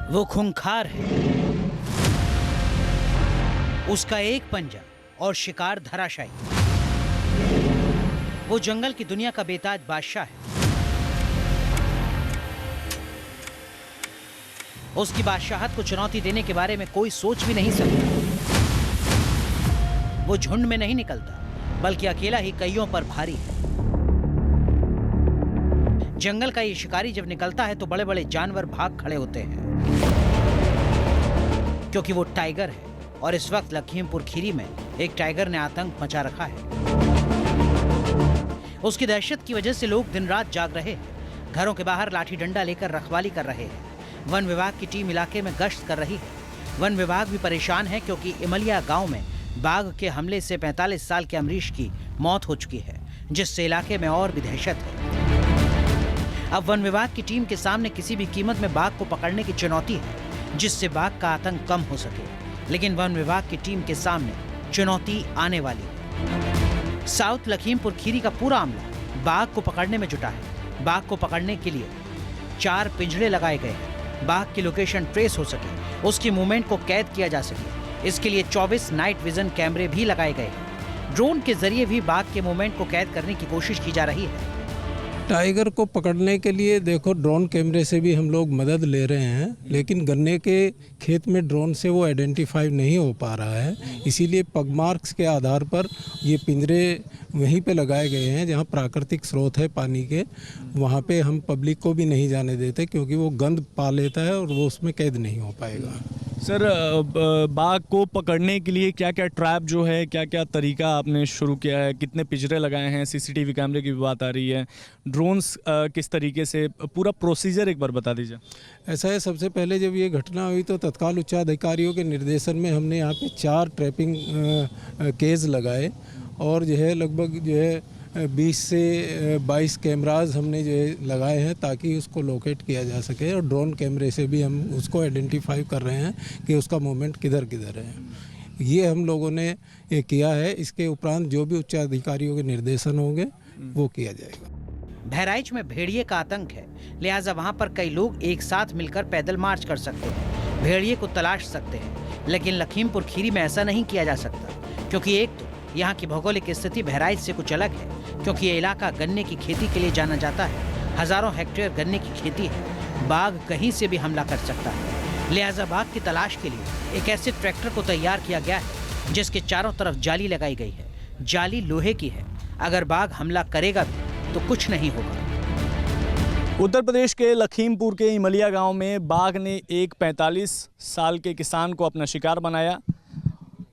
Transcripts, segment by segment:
वो खूंखार है, उसका एक पंजा और शिकार धराशायी। वो जंगल की दुनिया का बेताज बादशाह है। उसकी बादशाहत को चुनौती देने के बारे में कोई सोच भी नहीं सकता। वो झुंड में नहीं निकलता, बल्कि अकेला ही कईयों पर भारी है। जंगल का ये शिकारी जब निकलता है तो बड़े बड़े जानवर भाग खड़े होते हैं, क्योंकि वो टाइगर है। और इस वक्त लखीमपुर खीरी में एक टाइगर ने आतंक मचा रखा है। उसकी दहशत की वजह से लोग दिन रात जाग रहे हैं, घरों के बाहर लाठी डंडा लेकर रखवाली कर रहे हैं। वन विभाग की टीम इलाके में गश्त कर रही है। वन विभाग भी परेशान है, क्योंकि इमलिया गांव में बाघ के हमले से 45 साल के अमरीश की मौत हो चुकी है, जिससे इलाके में और भी दहशत है। अब वन विभाग की टीम के सामने किसी भी कीमत में बाघ को पकड़ने की चुनौती है, जिससे बाघ का आतंक कम हो सके। लेकिन वन विभाग की टीम के सामने चुनौती आने वाली है। साउथ लखीमपुर खीरी का पूरा अमला बाघ को पकड़ने में जुटा है। बाघ को पकड़ने के लिए 4 पिंजड़े लगाए गए हैं। बाघ की लोकेशन ट्रेस हो सके, उसकी मूवमेंट को कैद किया जा सके, इसके लिए 24 नाइट विजन कैमरे भी लगाए गए हैं। ड्रोन के जरिए भी बाघ के मूवमेंट को कैद करने की कोशिश की जा रही है। टाइगर को पकड़ने के लिए देखो ड्रोन कैमरे से भी हम लोग मदद ले रहे हैं, लेकिन गन्ने के खेत में ड्रोन से वो आइडेंटिफाई नहीं हो पा रहा है। इसीलिए पग मार्क्स के आधार पर ये पिंजरे वहीं पे लगाए गए हैं जहाँ प्राकृतिक स्रोत है पानी के। वहाँ पे हम पब्लिक को भी नहीं जाने देते, क्योंकि वो गंद पा लेता है और वो उसमें कैद नहीं हो पाएगा। सर, बाघ को पकड़ने के लिए क्या क्या ट्रैप जो है, क्या क्या तरीका आपने शुरू किया है? कितने पिंजरे लगाए हैं? सीसीटीवी कैमरे की भी बात आ रही है, ड्रोन्स किस तरीके से, पूरा प्रोसीजर एक बार बता दीजिए। ऐसा है, सबसे पहले जब ये घटना हुई तो तत्काल उच्चाधिकारियों के निर्देशन में हमने यहाँ पे 4 ट्रैपिंग केज लगाए और जो है लगभग जो है 20 से 22 कैमराज हमने जो है लगाए हैं, ताकि उसको लोकेट किया जा सके। और ड्रोन कैमरे से भी हम उसको आइडेंटिफाई कर रहे हैं कि उसका मूवमेंट किधर किधर है। ये हम लोगों ने ये किया है। इसके उपरांत जो भी उच्चाधिकारियों के निर्देशन होंगे वो किया जाएगा। बहराइच में भेड़िए का आतंक है, लिहाजा वहां पर कई लोग एक साथ मिलकर पैदल मार्च कर सकते हैं, भेड़िए को तलाश सकते हैं। लेकिन लखीमपुर खीरी में ऐसा नहीं किया जा सकता, क्योंकि एक तो यहाँ की भौगोलिक स्थिति बहराइच से कुछ अलग है, क्योंकि ये इलाका गन्ने की खेती के लिए जाना जाता है। हजारों हेक्टेयर गन्ने की खेती है। बाघ कहीं से भी हमला कर सकता है, लिहाजा बाघ की तलाश के लिए एक ऐसे ट्रैक्टर को तैयार किया गया है जिसके चारों तरफ जाली लगाई गई है। जाली लोहे की है, अगर बाघ हमला करेगा भी तो कुछ नहीं होगा। उत्तर प्रदेश के लखीमपुर के इमलिया गांव में बाघ ने एक 45 साल के किसान को अपना शिकार बनाया।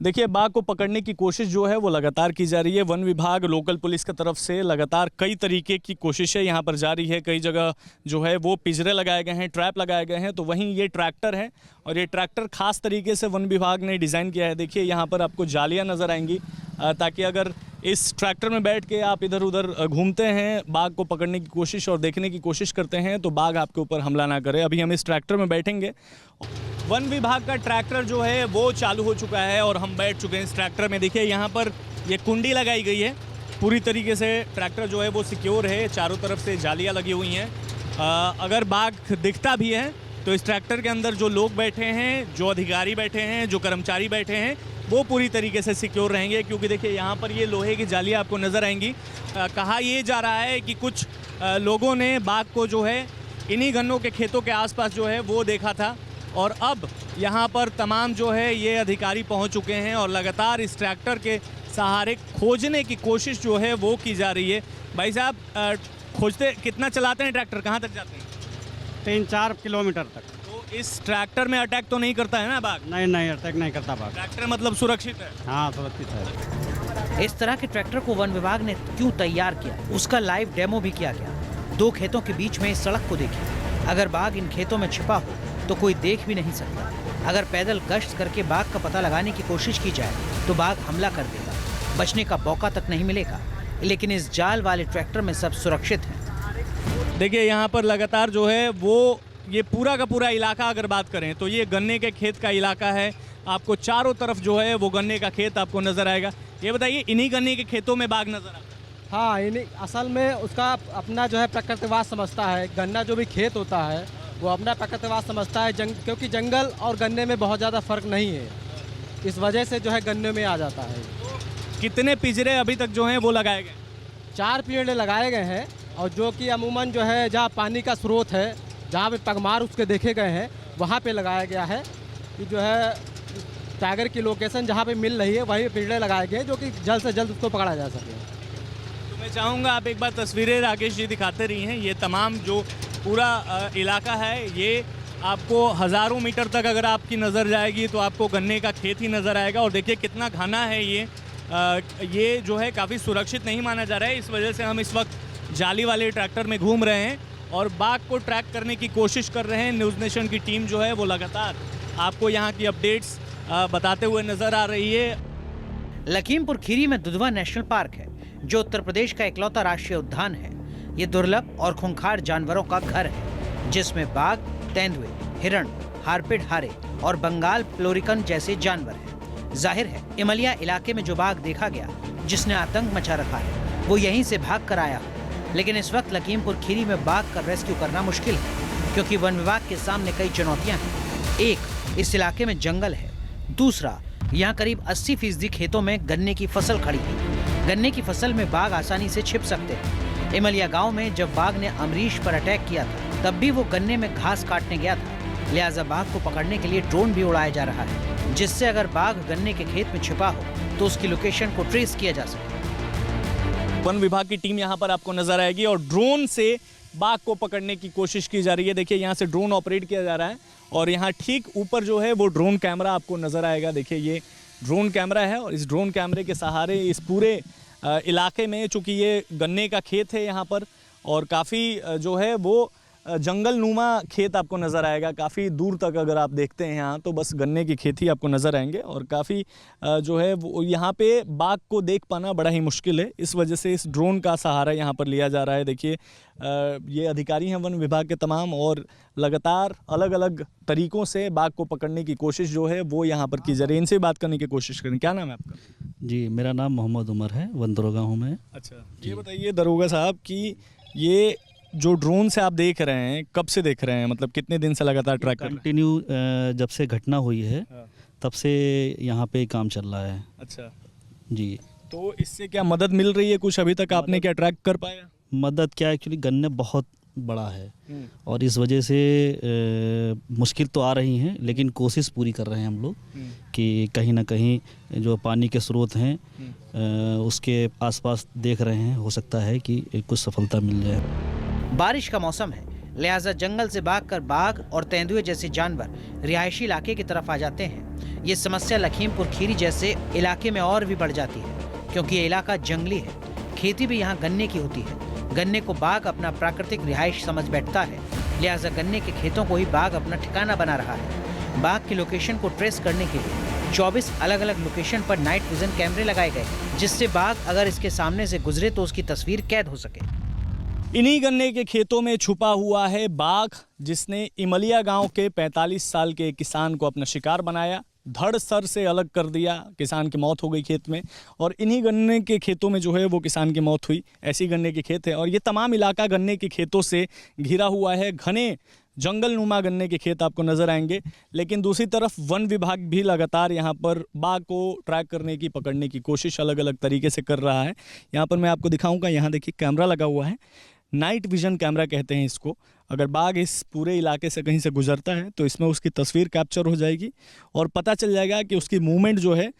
देखिए, बाघ को पकड़ने की कोशिश जो है वो लगातार की जा रही है। वन विभाग, लोकल पुलिस की तरफ से लगातार कई तरीके की कोशिशें यहाँ पर जारी है। कई जगह जो है वो पिंजरे लगाए गए हैं, ट्रैप लगाए गए हैं। तो वहीं ये ट्रैक्टर है, और ये ट्रैक्टर खास तरीके से वन विभाग ने डिज़ाइन किया है। देखिए, यहाँ पर आपको जालियाँ नज़र आएंगी, ताकि अगर इस ट्रैक्टर में बैठ के आप इधर उधर घूमते हैं, बाघ को पकड़ने की कोशिश और देखने की कोशिश करते हैं, तो बाघ आपके ऊपर हमला ना करे। अभी हम इस ट्रैक्टर में बैठेंगे। वन विभाग का ट्रैक्टर जो है वो चालू हो चुका है और हम बैठ चुके हैं इस ट्रैक्टर में। देखिए, यहाँ पर ये कुंडी लगाई गई है, पूरी तरीके से ट्रैक्टर जो है वो सिक्योर है। चारों तरफ से जालियाँ लगी हुई हैं। अगर बाघ दिखता भी है तो इस ट्रैक्टर के अंदर जो लोग बैठे हैं, जो अधिकारी बैठे हैं, जो कर्मचारी बैठे हैं, वो पूरी तरीके से सिक्योर रहेंगे। क्योंकि देखिए, यहाँ पर ये लोहे की जालियाँ आपको नज़र आएंगी। कहा ये जा रहा है कि कुछ लोगों ने बाघ को जो है इन्हीं गन्नों के खेतों के आसपास जो है वो देखा था, और अब यहाँ पर तमाम जो है ये अधिकारी पहुँच चुके हैं और लगातार इस ट्रैक्टर के सहारे खोजने की कोशिश जो है वो की जा रही है। भाई साहब, खोजते कितना चलाते हैं ट्रैक्टर, कहाँ तक जाते हैं? 3-4 किलोमीटर तक। तो इस ट्रैक्टर में अटैक तो नहीं करता है ना बाघ? नहीं, अटैक नहीं करता बाघ। ट्रैक्टर मतलब सुरक्षित है? हाँ, सुरक्षित है। इस तरह के ट्रैक्टर को वन विभाग ने क्यों तैयार किया, उसका लाइव डेमो भी किया गया। 2 खेतों के बीच में इस सड़क को देखिए। अगर बाघ इन खेतों में छिपा हो तो कोई देख भी नहीं सकता। अगर पैदल गश्त करके बाघ का पता लगाने की कोशिश की जाए तो बाघ हमला कर देगा, बचने का मौका तक नहीं मिलेगा। लेकिन इस जाल वाले ट्रैक्टर में सब सुरक्षित है। देखिए, यहाँ पर लगातार जो है वो ये पूरा का पूरा इलाका अगर बात करें तो ये गन्ने के खेत का इलाका है। आपको चारों तरफ जो है वो गन्ने का खेत आपको नज़र आएगा। ये बताइए, इन्हीं गन्ने के खेतों में बाघ नज़र आता है? हाँ, इन्हीं असल में उसका अपना जो है प्रकृतिवाद समझता है। गन्ना जो भी खेत होता है वो अपना ताकतवर समझता है क्योंकि जंगल और गन्ने में बहुत ज़्यादा फ़र्क नहीं है, इस वजह से जो है गन्ने में आ जाता है। कितने पिंजरे अभी तक जो हैं वो लगाए गए? 4 पिंजरे लगाए गए हैं और जो कि अमूमन जो है जहाँ पानी का स्रोत है, जहाँ पे पगमार उसके देखे गए हैं, वहाँ पे लगाया गया है कि जो है टाइगर की लोकेशन जहाँ पे मिल रही है वहीं पे पिंजरे लगाए गए जो कि जल्द से जल्द उसको पकड़ा जा सके। तो मैं चाहूँगा आप एक बार तस्वीरें राकेश जी दिखाते रही हैं। ये तमाम जो पूरा इलाका है, ये आपको हज़ारों मीटर तक अगर आपकी नज़र जाएगी तो आपको गन्ने का खेत ही नज़र आएगा। और देखिए कितना घना है ये जो है काफ़ी सुरक्षित नहीं माना जा रहा है। इस वजह से हम इस वक्त जाली वाले ट्रैक्टर में घूम रहे हैं और बाघ को ट्रैक करने की कोशिश कर रहे हैं। न्यूज़ नेशन की टीम जो है वो लगातार आपको यहाँ की अपडेट्स बताते हुए नज़र आ रही है। लखीमपुर खीरी में दुधवा नेशनल पार्क है, जो उत्तर प्रदेश का इकलौता राष्ट्रीय उद्यान है। ये दुर्लभ और खूंखार जानवरों का घर है, जिसमें बाघ, तेंदुए, हिरण, हारपिड हारे और बंगाल फ्लोरिकन जैसे जानवर हैं। जाहिर है इमलिया इलाके में जो बाघ देखा गया, जिसने आतंक मचा रखा है, वो यहीं से भाग कर आया है। लेकिन इस वक्त लखीमपुर खीरी में बाघ का रेस्क्यू करना मुश्किल है, क्योंकि वन विभाग के सामने कई चुनौतियां हैं। एक, इस इलाके में जंगल है। दूसरा, यहाँ करीब 80% खेतों में गन्ने की फसल खड़ी है। गन्ने की फसल में बाघ आसानी से छिप सकते हैं। इमलिया गांव में जब बाघ ने अमरीश पर अटैक किया था, तब भी वो गन्ने में घास काटने गया था। लिहाजा बाघ को पकड़ने के लिए ड्रोन भी उड़ाया जा रहा है, जिससे अगर बाघ गन्ने के खेत में छिपा हो तो उसकी लोकेशन को ट्रेस किया जा सके। वन विभाग की टीम यहाँ पर आपको नजर आएगी और ड्रोन से बाघ को पकड़ने की कोशिश की जा रही है। देखिए यहाँ से ड्रोन ऑपरेट किया जा रहा है और यहाँ ठीक ऊपर जो है वो ड्रोन कैमरा आपको नजर आएगा। देखिए ये ड्रोन कैमरा है और इस ड्रोन कैमरे के सहारे इस पूरे इलाके में, चूँकि ये गन्ने का खेत है यहाँ पर और काफ़ी जो है वो जंगल नुमा खेत आपको नज़र आएगा। काफ़ी दूर तक अगर आप देखते हैं यहाँ तो बस गन्ने की खेत ही आपको नज़र आएंगे और काफ़ी जो है वो यहाँ पे बाघ को देख पाना बड़ा ही मुश्किल है। इस वजह से इस ड्रोन का सहारा यहाँ पर लिया जा रहा है। देखिए ये अधिकारी हैं वन विभाग के तमाम और लगातार अलग अलग तरीक़ों से बाघ को पकड़ने की कोशिश जो है वो यहाँ पर की जा रही है। इनसे बात करने की कोशिश करें। क्या नाम है आपका? जी, मेरा नाम मोहम्मद उमर है, वन दरोगा हूँ मैं। अच्छा, ये बताइए दरोगा साहब कि ये जो ड्रोन से आप देख रहे हैं, कब से देख रहे हैं, मतलब कितने दिन से लगातार ट्रैक कर रहे हैं? कंटिन्यू जब से घटना हुई है तब से यहाँ पे काम चल रहा है। अच्छा जी, तो इससे क्या मदद मिल रही है कुछ अभी तक? आपने क्या ट्रैक कर पाया? मदद क्या, एक्चुअली गन्ने बहुत बड़ा है और इस वजह से मुश्किल तो आ रही हैं, लेकिन कोशिश पूरी कर रहे हैं हम लोग कि कहीं ना कहीं जो पानी के स्रोत हैं उसके आसपास देख रहे हैं, हो सकता है कि कुछ सफलता मिल जाए। बारिश का मौसम है, लिहाजा जंगल से भागकर बाघ और तेंदुए जैसे जानवर रिहायशी इलाके की तरफ आ जाते हैं। ये समस्या लखीमपुर खीरी जैसे इलाके में और भी बढ़ जाती है, क्योंकि ये इलाका जंगली है। खेती भी यहाँ गन्ने की होती है। गन्ने को बाघ अपना प्राकृतिक रिहाइश समझ बैठता है, लिहाजा गन्ने के खेतों को ही बाघ अपना ठिकाना बना रहा है। बाघ की लोकेशन को ट्रेस करने के लिए 24 अलग अलग लोकेशन पर नाइट विजन कैमरे लगाए गए, जिससे बाघ अगर इसके सामने से गुजरे तो उसकी तस्वीर कैद हो सके। इन्हीं गन्ने के खेतों में छुपा हुआ है बाघ, जिसने इमलिया गांव के 45 साल के किसान को अपना शिकार बनाया, धड़ सर से अलग कर दिया। किसान की मौत हो गई खेत में और इन्हीं गन्ने के खेतों में जो है वो किसान की मौत हुई। ऐसी गन्ने के खेत है और ये तमाम इलाका गन्ने के खेतों से घिरा हुआ है। घने जंगल नुमा गन्ने के खेत आपको नजर आएंगे, लेकिन दूसरी तरफ वन विभाग भी लगातार यहाँ पर बाघ को ट्रैक करने की, पकड़ने की कोशिश अलग अलग तरीके से कर रहा है। यहाँ पर मैं आपको दिखाऊंगा, यहाँ देखिए कैमरा लगा हुआ है, नाइट विजन कैमरा कहते हैं इसको। अगर बाघ इस पूरे इलाके से कहीं से गुजरता है तो इसमें उसकी तस्वीर कैप्चर हो जाएगी और पता चल जाएगा कि उसकी मूवमेंट जो है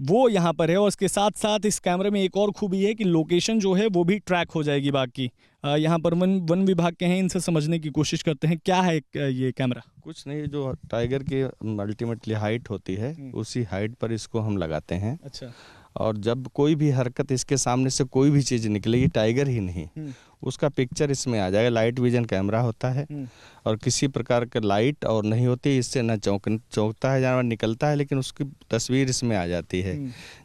वो यहाँ पर है। और इसके साथ साथ इस कैमरे में एक और खूबी है कि लोकेशन जो है वो भी ट्रैक हो जाएगी बाघ की। यहाँ पर वन विभाग के हैं, इनसे समझने की कोशिश करते हैं क्या है ये कैमरा। कुछ नहीं, जो टाइगर की अल्टीमेटली हाइट होती है उसी हाइट पर इसको हम लगाते हैं। अच्छा, और जब कोई भी हरकत इसके सामने से कोई भी चीज़ निकलेगी, टाइगर ही नहीं, उसका पिक्चर इसमें आ जाएगा। लाइट विजन कैमरा होता है और किसी प्रकार का लाइट और नहीं होती, इससे न चौंकता है जानवर, निकलता है, लेकिन उसकी तस्वीर इसमें आ जाती है,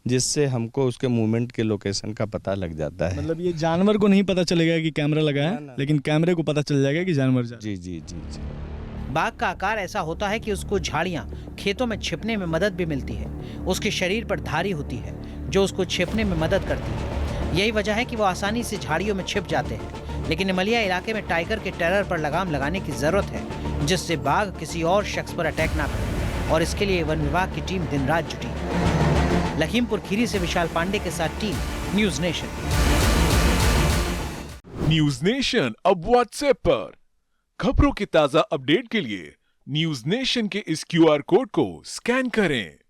जिससे हमको उसके मूवमेंट के लोकेशन का पता लग जाता है। मतलब ये जानवर को नहीं पता चलेगा कि कैमरा लगा है, लेकिन कैमरे को पता चल जाएगा कि जानवर जा। जी जी जी जी। बाघ का आकार ऐसा होता है कि उसको झाड़ियां, खेतों में छिपने में मदद भी मिलती है। उसके शरीर पर धारी होती है जो उसको छिपने में मदद करती है। यही वजह है कि वो आसानी से झाड़ियों में छिप जाते हैं। लेकिन इमलिया इलाके में टाइगर के टेरर पर लगाम लगाने की जरूरत है, जिससे बाघ किसी और शख्स पर अटैक ना करे, और इसके लिए वन विभाग की टीम दिन रात जुटी है। लखीमपुर खीरी से विशाल पांडे के साथ team news nation. News nation अब व्हाट्सएप पर खबरों की ताजा अपडेट के लिए न्यूज नेशन के इस QR कोड को स्कैन करें।